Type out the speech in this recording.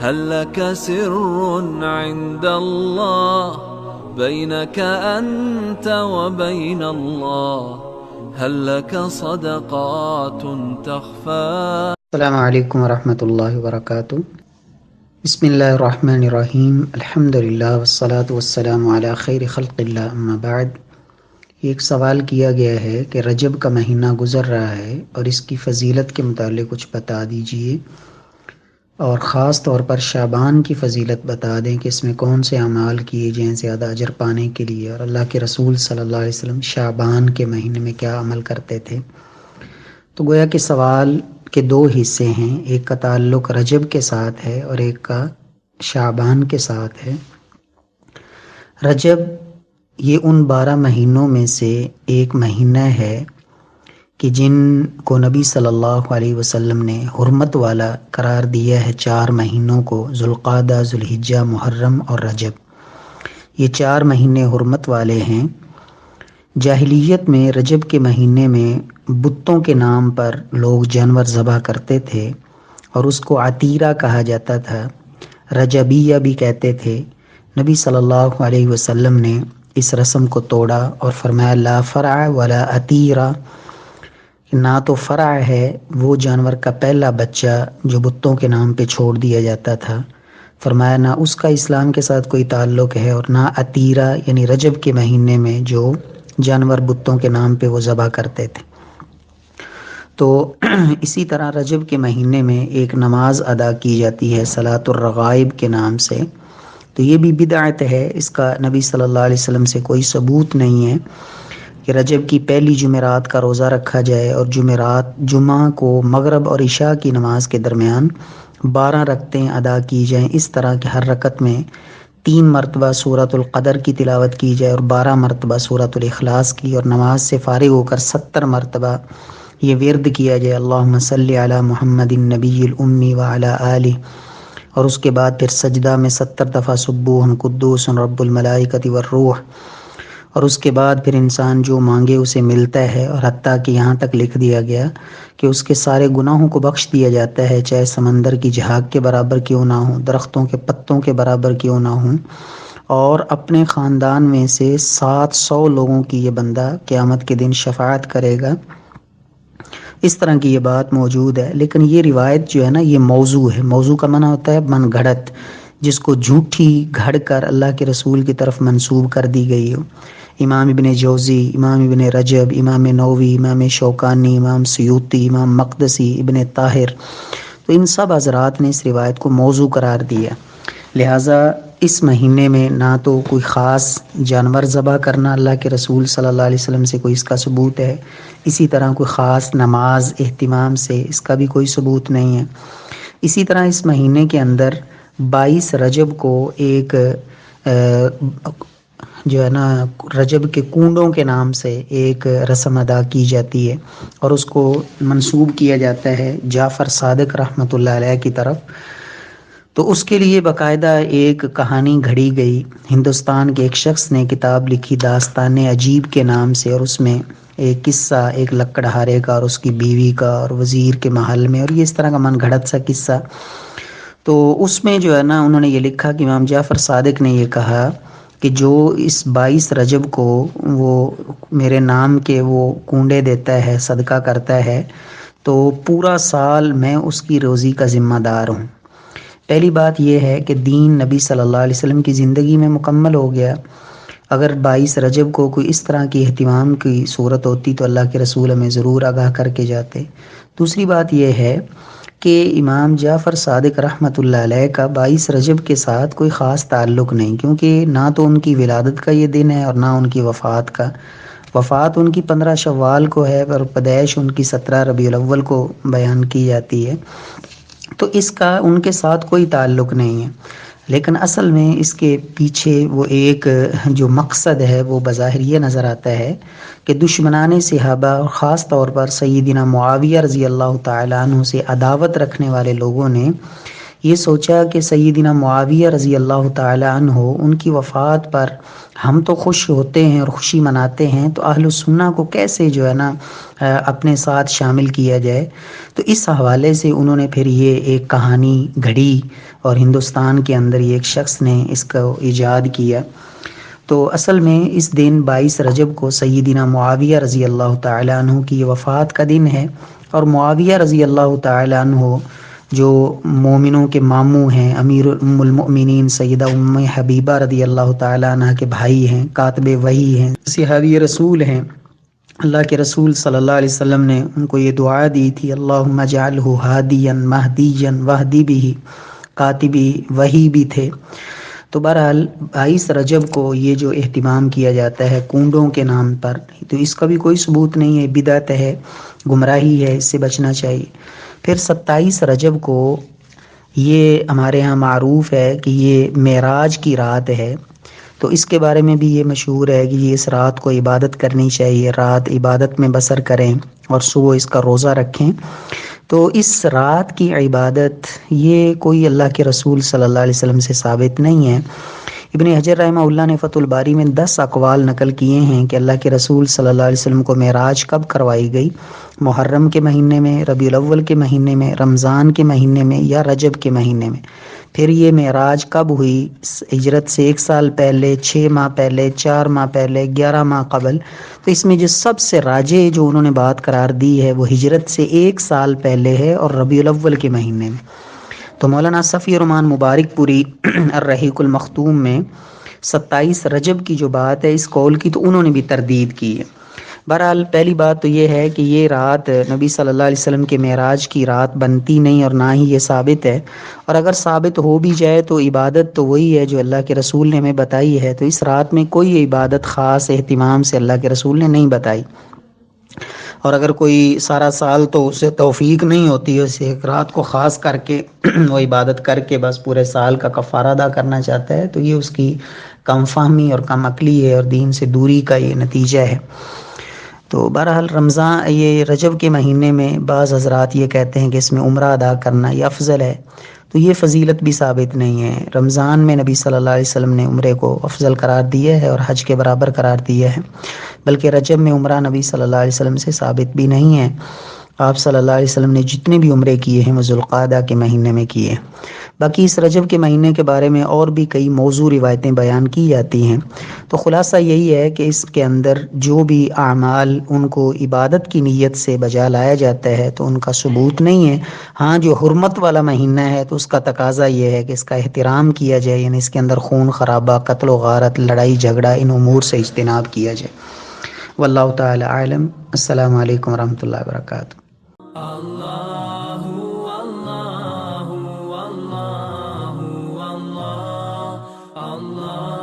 هل لك سر عند الله بينك أنت وبين الله هل لك صدقات تخفى. السلام علیکم ورحمۃ اللہ وبرکاتہ. بسم اللہ الرحمن الرحیم. الحمدللہ والصلاة والسلام علی خیر خلق اللہ، اما بعد. ایک سوال کیا گیا ہے کہ رجب کا مہینہ گزر رہا ہے اور اس کی فضیلت کے متعلق کچھ بتا دیجئے، اور خاص طور پر شعبان کی فضیلت بتا دیں کہ اس میں کون سے اعمال کیے جائیں زیادہ اجر پانے کے لیے، اور اللہ کے رسول صلی اللہ علیہ وسلم شعبان کے مہینے میں کیا عمل کرتے تھے. تو گویا کہ سوال کے دو حصے ہیں، ایک کا تعلق رجب کے ساتھ ہے اور ایک کا شعبان کے ساتھ ہے. رجب یہ ان 12 مہینوں میں سے ایک مہینہ ہے کہ جن کو نبی صلی اللہ علیہ وسلم نے حرمت والا قرار دیا ہے. 4 مہینوں کو، ذوالقعدہ، ذوالحجہ، محرم اور رجب، یہ 4 مہینے حرمت والے ہیں. جاہلیت میں رجب کے مہینے میں بتوں کے نام پر لوگ جانور ذبح کرتے تھے اور اس کو عتیرہ کہا جاتا تھا، رجبیہ بھی کہتے تھے. نبی صلی اللہ علیہ وسلم نے اس رسم کو توڑا اور فرمایا لا فرع ولا عتیرہ، نہ تو فرع ہے وہ جانور کا پہلا بچہ جو بتوں کے نام پہ چھوڑ دیا جاتا تھا، فرمایا نہ اس کا اسلام کے ساتھ کوئی تعلق ہے، اور نہ عتیرہ یعنی رجب کے مہینے میں جو جانور بتوں کے نام پہ وہ ذبح کرتے تھے. تو اسی طرح رجب کے مہینے میں ایک نماز ادا کی جاتی ہے صلاۃ الرغائب کے نام سے. تو یہ بھی بدعت ہے، اس کا نبی صلی اللہ علیہ وسلم سے کوئی ثبوت نہیں ہے کہ رجب کی پہلی جمعرات کا روزہ رکھا جائے اور جمعہ کو مغرب اور عشاء کی نماز کے درمیان 12 رکعتیں ادا کی جائیں، اس طرح کہ ہر رکعت میں 3 مرتبہ سورۃ القدر کی تلاوت کی جائے اور 12 مرتبہ سورۃ الاخلاص کی، اور نماز سے فارغ ہو کر 70 مرتبہ یہ ورد کیا جائے اللہم صلی علی محمد النبی الامی وعلی آلہ، اور اس کے بعد پھر سجدہ میں 70 دفعہ سبوح قدوس رب الملائکۃ والروح، اور اس کے بعد پھر انسان جو مانگے اسے ملتا ہے، اور حتیٰ کہ یہاں تک لکھ دیا گیا کہ اس کے سارے گناہوں کو بخش دیا جاتا ہے، چاہے سمندر کی جھاگ کے برابر کیوں نہ ہوں، درختوں کے پتوں کے برابر کیوں نہ ہوں، اور اپنے خاندان میں سے 700 لوگوں کی یہ بندہ قیامت کے دن شفاعت کرے گا. اس طرح کی یہ بات موجود ہے، لیکن یہ روایت جو ہے نا یہ موضوع ہے. موضوع کا معنی ہوتا ہے من گھڑت، جس کو جھوٹی گھڑ کر اللہ کے رسول کی طرف منسوب کر دی گئی ہو. امام ابن جوزی، امام ابن رجب، امام نووی، امام شوکانی، امام سیوطی، امام مقدسی، ابن طاہر، تو ان سب حضرات نے اس روایت کو موضوع قرار دیا. لہٰذا اس مہینے میں نہ تو کوئی خاص جانور ذبح کرنا اللہ کے رسول صلی اللہ علیہ وسلم سے کوئی اس کا ثبوت ہے، اسی طرح کوئی خاص نماز اہتمام سے اس کا بھی کوئی ثبوت نہیں ہے. اسی طرح اس مہینے کے اندر 22 رجب کو ایک جو ہے نا رجب کے کنڈوں کے نام سے ایک رسم ادا کی جاتی ہے، اور اس کو منسوب کیا جاتا ہے جعفر صادق رحمۃ اللہ علیہ کی طرف. تو اس کے لیے باقاعدہ ایک کہانی گھڑی گئی. ہندوستان کے ایک شخص نے کتاب لکھی داستان عجیب کے نام سے، اور اس میں ایک قصہ ایک لکڑہارے کا اور اس کی بیوی کا اور وزیر کے محل میں، اور یہ اس طرح کا من گھڑت سا قصہ. تو اس میں جو ہے نا انہوں نے یہ لکھا کہ امام جعفر صادق نے یہ کہا کہ جو اس 22 رجب کو وہ میرے نام کے وہ کنڈے دیتا ہے، صدقہ کرتا ہے، تو پورا سال میں اس کی روزی کا ذمہ دار ہوں. پہلی بات یہ ہے کہ دین نبی صلی اللہ علیہ وسلم کی زندگی میں مکمل ہو گیا. اگر 22 رجب کو کوئی اس طرح کی اہتمام کی صورت ہوتی تو اللہ کے رسول ہمیں ضرور آگاہ کر کے جاتے. دوسری بات یہ ہے کہ امام جعفر صادق رحمۃ اللہ علیہ کا 22 رجب کے ساتھ کوئی خاص تعلق نہیں، کیونکہ نہ تو ان کی ولادت کا یہ دن ہے اور نہ ان کی وفات کا. وفات ان کی 15 شوال کو ہے، اور پیدائش ان کی 17 ربیع الاول کو بیان کی جاتی ہے. تو اس کا ان کے ساتھ کوئی تعلق نہیں ہے، لیکن اصل میں اس کے پیچھے وہ ایک جو مقصد ہے وہ بظاہر یہ نظر آتا ہے کہ دشمنان صحابہ اور خاص طور پر سیدنا معاویہ رضی اللہ تعالیٰ عنہ سے عداوت رکھنے والے لوگوں نے یہ سوچا کہ سیدنا معاویہ رضی اللہ تعالی عنہ ان کی وفات پر ہم تو خوش ہوتے ہیں اور خوشی مناتے ہیں، تو اہل السنہ کو کیسے جو ہے نا اپنے ساتھ شامل کیا جائے۔ تو اس حوالے سے انہوں نے پھر یہ ایک کہانی گھڑی اور ہندوستان کے اندر یہ ایک شخص نے اس کو ایجاد کیا۔ تو اصل میں اس دن 22 رجب کو سیدنا معاویہ رضی اللہ تعالی عنہ کی وفات کا دن ہے، اور معاویہ رضی اللہ تعالی عنہ جو مومنوں کے ماموں ہیں، امیر ام المؤمنین سیدہ ام حبیبہ رضی اللہ تعالی عنہ کے بھائی ہیں، کاتب وحی ہیں، صحابی رسول ہیں۔ اللہ کے رسول صلی اللہ علیہ وسلم نے ان کو یہ دعا دی تھی، اللہم اجعلہ ہادیا مہدیا واہدی بہ، کاتب وحی بھی تھے۔ تو بہرحال 22 رجب کو یہ جو اہتمام کیا جاتا ہے کنڈوں کے نام پر، تو اس کا بھی کوئی ثبوت نہیں ہے، بدعت ہے، گمراہی ہے، اس سے بچنا چاہیے۔ پھر 27 رجب کو یہ ہمارے ہاں معروف ہے کہ یہ معراج کی رات ہے، تو اس کے بارے میں بھی یہ مشہور ہے کہ یہ اس رات کو عبادت کرنی چاہیے، رات عبادت میں بسر کریں اور صبح اس کا روزہ رکھیں۔ تو اس رات کی عبادت یہ کوئی اللہ کے رسول صلی اللہ علیہ وسلم سے ثابت نہیں ہے۔ ابن حجر رحمہ اللہ نے فتح الباری میں 10 اقوال نقل کیے ہیں کہ اللہ کے رسول صلی اللہ علیہ وسلم کو معراج کب کروائی گئی، محرم کے مہینے میں، ربیع الاول کے مہینے میں، رمضان کے مہینے میں، یا رجب کے مہینے میں۔ پھر یہ معراج کب ہوئی، ہجرت سے 1 سال پہلے، 6 ماہ پہلے، 4 ماہ پہلے، 11 ماہ قبل۔ تو اس میں جو سب سے راجح جو انہوں نے بات قرار دی ہے وہ ہجرت سے 1 سال پہلے ہے اور ربیع الاول کے مہینے میں۔ تو مولانا صفی الرحمان مبارک پوری الرحیق المختوم میں 27 رجب کی جو بات ہے اس قول کی، تو انہوں نے بھی تردید کی ہے۔ بہرحال پہلی بات تو یہ ہے کہ یہ رات نبی صلی اللہ علیہ وسلم کے معراج کی رات بنتی نہیں، اور نہ ہی یہ ثابت ہے، اور اگر ثابت ہو بھی جائے تو عبادت تو وہی ہے جو اللہ کے رسول نے ہمیں بتائی ہے۔ تو اس رات میں کوئی عبادت خاص اہتمام سے اللہ کے رسول نے نہیں بتائی، اور اگر کوئی سارا سال تو اسے توفیق نہیں ہوتی ہے، اسے ایک رات کو خاص کر کے وہ عبادت کر کے بس پورے سال کا کفارہ ادا کرنا چاہتا ہے، تو یہ اس کی کم فہمی اور کم عقلی ہے اور دین سے دوری کا یہ نتیجہ ہے۔ تو بہرحال رمضان یہ رجب کے مہینے میں بعض حضرات یہ کہتے ہیں کہ اس میں عمرہ ادا کرنا یہ افضل ہے، تو یہ فضیلت بھی ثابت نہیں ہے۔ رمضان میں نبی صلی اللہ علیہ وسلم نے عمرے کو افضل قرار دیا ہے اور حج کے برابر قرار دیا ہے، بلکہ رجب میں عمرہ نبی صلی اللہ علیہ وسلم سے ثابت بھی نہیں ہے۔ آپ صلی اللہ علیہ وسلم نے جتنے بھی عمرے کیے ہیں وہ ذوالقعدہ کے مہینے میں کیے۔ باقی اس رجب کے مہینے کے بارے میں اور بھی کئی موضوع روایتیں بیان کی جاتی ہیں، تو خلاصہ یہی ہے کہ اس کے اندر جو بھی اعمال ان کو عبادت کی نیت سے بجا لایا جاتا ہے تو ان کا ثبوت نہیں ہے۔ ہاں جو حرمت والا مہینہ ہے تو اس کا تقاضا یہ ہے کہ اس کا احترام کیا جائے، یعنی اس کے اندر خون خرابہ، قتل و غارت، لڑائی جھگڑا، ان امور سے اجتناب کیا جائے۔ واللہ تعالی عالم۔ السلام علیکم ورحمۃ اللہ وبرکاتہ۔ اللہ اللہ اللہ اللہ اللہ